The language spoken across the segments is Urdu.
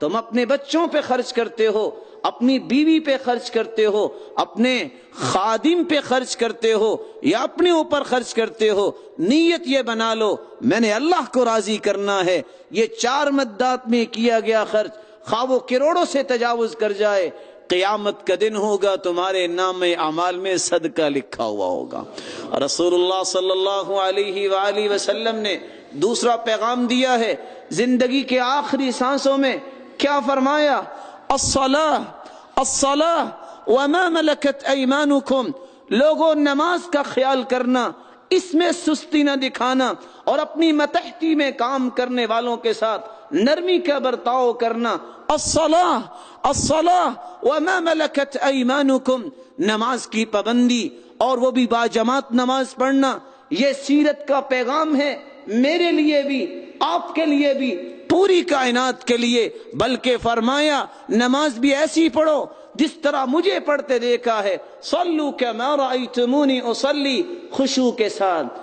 تم اپنے بچوں پہ خرچ کرتے ہو، اپنی بیوی پہ خرچ کرتے ہو، اپنے خادم پہ خرچ کرتے ہو یا اپنے اوپر خرچ کرتے ہو، نیت یہ بنا لو میں نے اللہ کو راضی کرنا ہے۔ یہ 4 مدات میں کیا گیا خرچ خواہ وہ کروڑوں سے تجاوز کر جائے، قیامت کا دن ہوگا تمہارے نام اعمال میں صدقہ لکھا ہوا ہوگا۔ رسول اللہ صلی اللہ علیہ وآلہ وسلم نے دوسرا پیغام دیا ہے زندگی کے آخری سانسوں میں، کیا فرمایا؟ الصلاة وما ملکت ایمانکم، لوگوں نماز کا خیال کرنا، اس میں سستی نہ دکھانا اور اپنی متحتی میں کام کرنے والوں کے ساتھ نرمی کا برتاؤ کرنا۔ الصلاة وما ملکت ایمانکم، نماز کی پابندی اور وہ بھی باجماعت نماز پڑھنا، یہ سیرت کا پیغام ہے میرے لیے بھی، آپ کے لیے بھی، پوری کائنات کے لیے۔ بلکہ فرمایا نماز بھی ایسی پڑھو جس طرح مجھے پڑھتے دیکھا ہے، صلو کما رأیتمونی اصلی، خشوع کے ساتھ،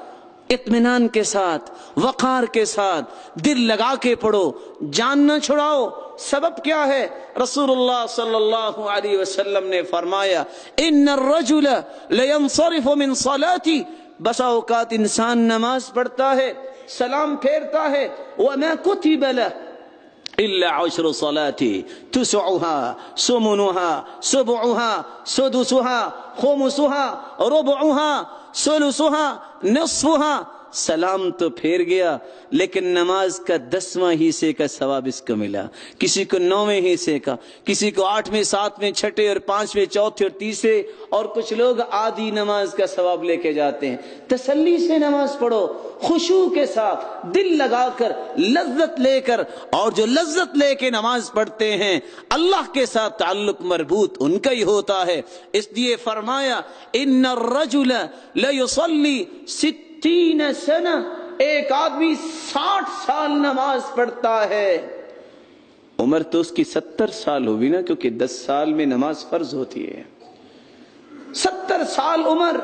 اطمینان کے ساتھ، وقار کے ساتھ، دل لگا کے پڑھو، جان نہ چھڑاؤ۔ سبب کیا ہے؟ رسول اللہ صلی اللہ علیہ وسلم نے فرمایا ان الرجل لینصرف من صلاتی، بسا اوقات انسان نماز پڑھتا ہے، سلام پھیرتا ہے، وما كتب له إلا 10 صلاة تسعها ثمنها سبعها سدسها خمسها ربعها ثلثها نصفها، سلام تو پھیر گیا لیکن نماز کا 10واں حصے کا ثواب اس کو ملا، کسی کو 9ویں حصے کا، کسی کو 8ویں 7ویں 6ٹھے اور 5ویں 4تھے اور 3ے، اور کچھ لوگ آدھی نماز کا ثواب لے کے جاتے ہیں۔ تسلی سے نماز پڑھو، خشوع کے ساتھ، دل لگا کر، لذت لے کر، اور جو لذت لے کے نماز پڑھتے ہیں اللہ کے ساتھ تعلق مربوط ان کا ہی ہوتا ہے۔ اس لیے فرمایا ان الرجل لیصلی 60 سنہ، ایک آدمی 60 سال نماز پڑھتا ہے، عمر تو اس کی 70 سال ہوگی نا، کیونکہ 10 سال میں نماز فرض ہوتی ہے۔ 70 سال عمر،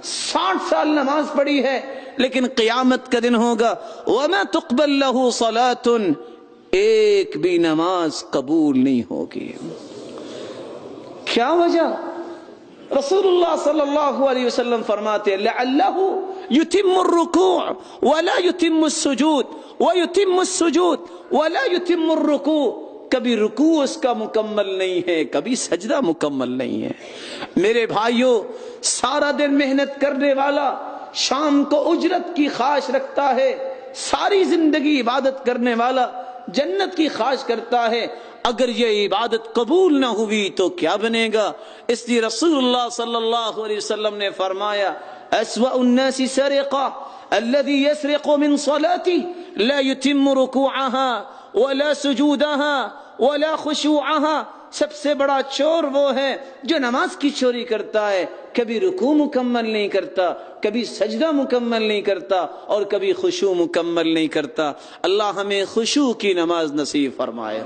60 سال نماز پڑھی ہے، لیکن قیامت کا دن ہوگا وَمَا تُقْبَلْ لَهُ صَلَاةٌ، ایک بھی نماز قبول نہیں ہوگی۔ کیا وجہ؟ رسول اللہ صلی اللہ علیہ وسلم فرماتے ہیں لَعَلَّهُ يُتِمُّ الرُّكُوعَ وَلَا يُتِمُّ السُّجُودَ وَيُتِمُّ السُّجُودَ وَلَا يُتِمُّ الرُّكُوعَ، کبھی رکوع اس کا مکمل نہیں ہے، کبھی سجدہ مکمل نہیں ہے۔ میرے بھائیوں، سارا دن محنت کرنے والا شام کو اجرت کی خواہش رکھتا ہے، ساری زندگی عبادت کرنے والا جنت کی خواہش کرتا ہے، اگر یہ عبادت قبول نہ ہوئی تو کیا بنے گا؟ اس لیے رسول اللہ صلی اللہ علیہ وسلم نے فرمایا اسوأ الناس سرقہ الذي يسرق من صلاته لا يتم ركوعها ولا سجودها ولا خشوعها، سب سے بڑا چور وہ ہے جو نماز کی چوری کرتا ہے، کبھی رکوع مکمل نہیں کرتا، کبھی سجدہ مکمل نہیں کرتا اور کبھی خشوع مکمل نہیں کرتا۔ اللہ ہمیں خشوع کی نماز نصیب فرمائے۔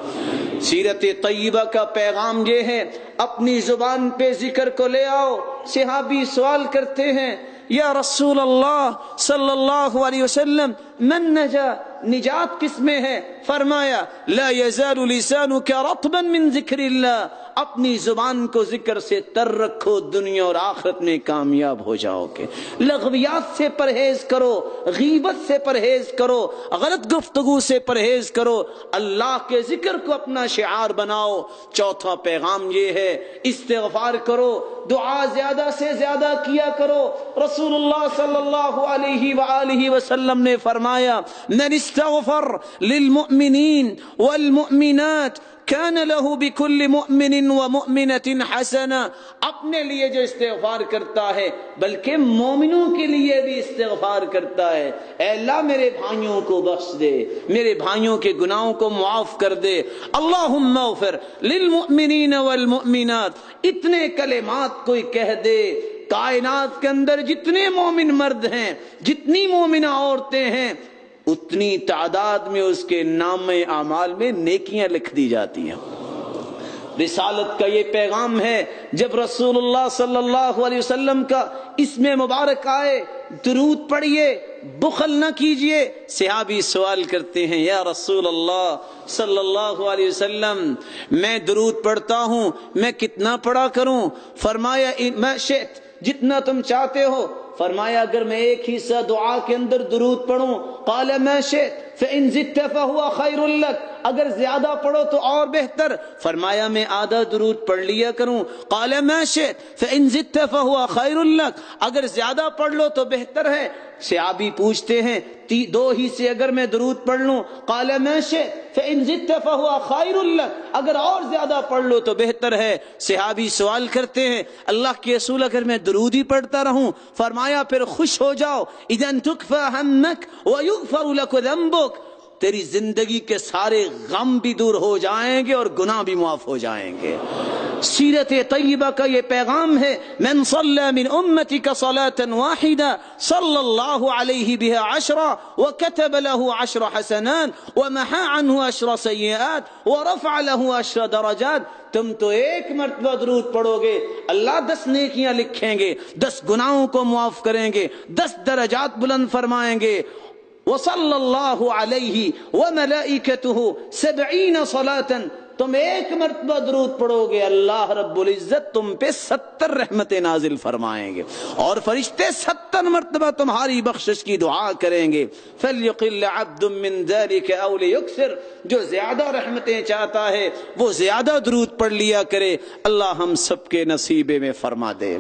سیرت طیبہ کا پیغام یہ ہے، اپنی زبان پہ ذکر کو لے آؤ۔ صحابی سوال کرتے ہیں یا رسول اللہ صلی اللہ علیہ وسلم من نجا، نجات کس میں ہے؟ فرمایا لا یزال لسانک رطبا من ذکر اللہ، اپنی زبان کو ذکر سے تر رکھو، دنیا اور آخرت میں کامیاب ہو جاؤ گے۔ لغویات سے پرہیز کرو، غیبت سے پرہیز کرو، غلط گفتگو سے پرہیز کرو، اللہ کے ذکر کو اپنا شعار بناؤ۔ چوتھا پیغام یہ ہے استغفار کرو، دعا زیادہ سے زیادہ کیا کرو۔ رسول اللہ صلی اللہ علیہ وآلہ وسلم نے فرمایا من استغفر للمؤمنین والمؤمنات كان له بكل مؤمن ومؤمنة حسنہ، اپنے لیے جو استغفار کرتا ہے بلکہ مومنوں کے لیے بھی استغفار کرتا ہے، اے اللہ میرے بھائیوں کو بخش دے، میرے بھائیوں کے گناہوں کو معاف کر دے، اللہم اغفر للمؤمنین والمؤمنات، اتنے کلمات کوئی کہہ دے، کائنات کے اندر جتنے مومن مرد ہیں، جتنی مومنہ عورتیں ہیں، اتنی تعداد میں اس کے نام اعمال میں نیکیاں لکھ دی جاتی ہیں۔ رسالت کا یہ پیغام ہے، جب رسول اللہ صلی اللہ علیہ وسلم کا اسم مبارک آئے درود پڑھیے، بخل نہ کیجئے۔ صحابی سوال کرتے ہیں یا رسول اللہ صلی اللہ علیہ وسلم میں درود پڑھتا ہوں، میں کتنا پڑھا کروں؟ فرمایا ما شئت، جتنا تم چاہتے ہو۔ فرمایا اگر میں ایک حصہ دعا کے اندر درود پڑھوں، قال ما شئت فإن زدت فهو خير لك، اگر زیادہ پڑھو تو اور بہتر۔ فرمایا میں آدھا درود پڑھ لیا کروں، قال ما شئت فإن زدت فهو خير لك، اگر زیادہ پڑھ لو تو بہتر ہے۔ صحابی پوچھتے ہیں دو ہی سے اگر میں درود پڑھ لوں، قال ما شئت فإن زدت فهو خير لك، اگر اور زیادہ پڑھ لو تو بہتر ہے۔ صحابی سوال کرتے ہیں اللہ کے رسول اگر میں درود ہی پڑھتا رہوں؟ فرمایا پھر خوش ہو جاؤ، اذا تكفى همك ويغفر لك ذنبك، تیری زندگی کے سارے غم بھی دور ہو جائیں گے اور گناہ بھی معاف ہو جائیں گے۔ سیرت طیبہ کا یہ پیغام ہے، من صلی من امتک صلاة واحدہ صلی اللہ علیہ بها 10 وكتب له 10 حسنات ومحى عنه 10 سیئات ورفع له 10 درجات۔ تم تو ایک مرتبہ درود پڑھو گے، اللہ 10 نیکیاں لکھیں گے، 10 گناہوں کو معاف کریں گے، 10 درجات بلند فرمائیں گے۔ وصلی اللہ علیہ وملائکتہ 70 صلاة، تم ایک مرتبہ درود پڑھو گے، اللہ رب العزت تم پہ 70 رحمتیں نازل فرمائیں گے، اور فرشتے 70 مرتبہ تمہاری بخشش کی دعا کریں گے۔ فَلْيُقِلَّ عَبْدٌ مِّن ذَلِكَ أَوْ لِيُكْثِرْ، جو زیادہ رحمتیں چاہتا ہے وہ زیادہ درود پڑھ لیا کرے، اللہ ہم سب کے نصیبے میں فرما دے۔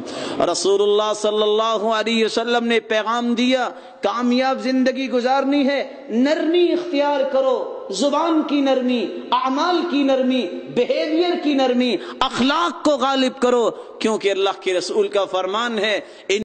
رسول اللہ صلی اللہ علیہ وسلم نے پیغام دیا، کامیاب زندگی گزارنی ہے، نرمی اختیار کرو، زبان کی نرمی، اعمال کی نرمی، بیہیویئر کی نرمی، اخلاق کو غالب کرو، کیونکہ اللہ کے رسول کا فرمان ہے